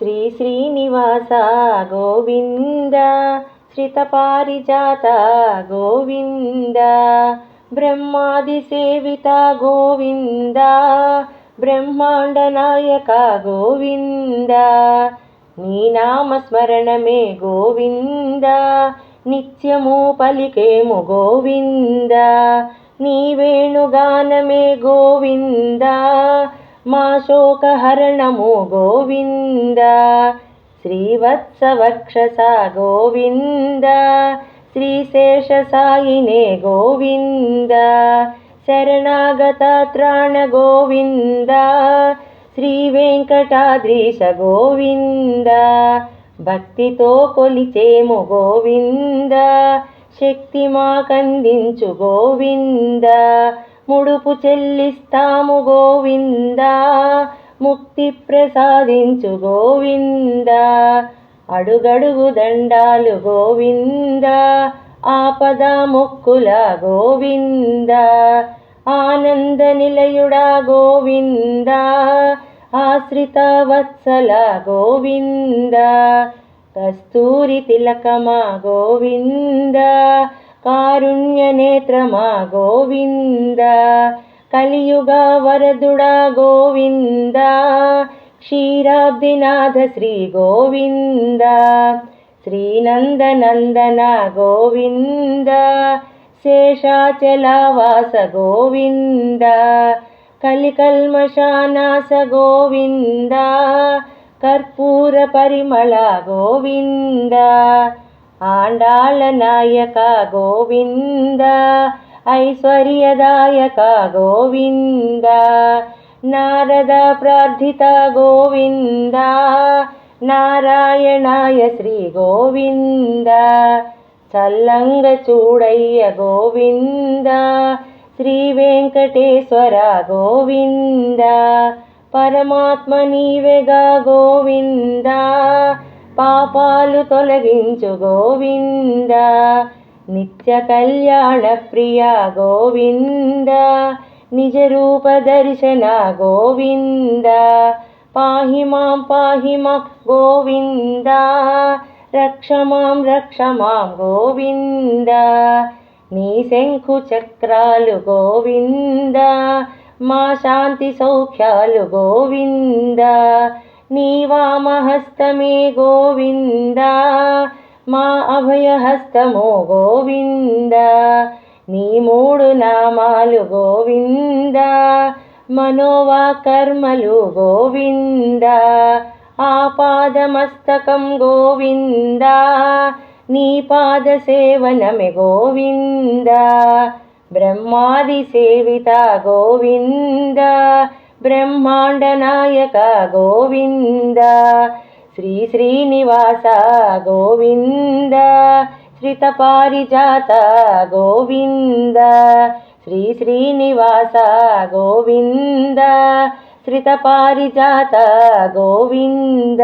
శ్రీ శ్రీనివాస గోవింద శ్రితపారిజాత గోవింద బ్రహ్మాది సేవిత గోవింద బ్రహ్మాండ నాయక గోవింద నీ నామస్మరణమే గోవింద నిత్యము పలికేము గోవింద నీ వేణుగానమే గోవింద మా శోకహరణము గోవింద శ్రీవత్సవక్షస గోవింద శ్రీశేషసాయినే గోవింద శరణాగత త్రాణ గోవింద శ్రీవేంకటాద్రీశ గోవింద భక్తితో కొలిచేము గోవింద శక్తి మాకందించు గోవింద ముడుపు చెల్లిస్తాము గోవింద ముక్తి ప్రసాదించు గోవింద అడుగడుగు దండాలు గోవింద ఆపద మొక్కుల గోవింద ఆనంద నిలయుడా గోవింద ఆశ్రిత వత్సల గోవింద కస్తూరి తిలకమా గోవింద కారుణ్య నేత్రమా గోవింద కలియుగ వరదుడా గోవింద క్షీరాబ్దినాథ శ్రీ గోవింద శ్రీనందనందన గోవింద శేషాచలవాస గోవింద కలికల్మషానాశ గోవింద కర్పూర పరిమళ గోవింద ఆండాళ నాయక గోవింద ఐశ్వర్యదాయక గోవింద నారద ప్రార్థిత గోవింద నారాయణాయ శ్రీ గోవింద చల్లంగ చూడయ్య గోవింద శ్రీ వెంకటేశ్వర గోవింద పరమాత్మ నీవెగా గోవింద పాపాలు తొలగించు గోవింద నిత్య కళ్యాణ ప్రియ గోవింద నిజ రూప దర్శన గోవింద పాహి మాం గోవింద రక్ష మాం గోవింద నీ శంఖు చక్రాలు గోవింద మా శాంతి సౌఖ్యాలు గోవింద నీ వామహస్తమే గోవింద మా అభయహస్తమో గోవింద నీ మూడు నామాలు గోవింద మనోవాకర్మలు గోవింద ఆపాదమస్తకం గోవింద నీ పాద సేవనమే గోవింద బ్రహ్మాది సేవిత గోవింద బ్రహ్మాండ నాయక గోవింద శ్రీ శ్రీనివాస గోవింద శ్రితపారిజాత గోవింద శ్రీ శ్రీనివాస గోవింద శ్రితపారిజాత గోవింద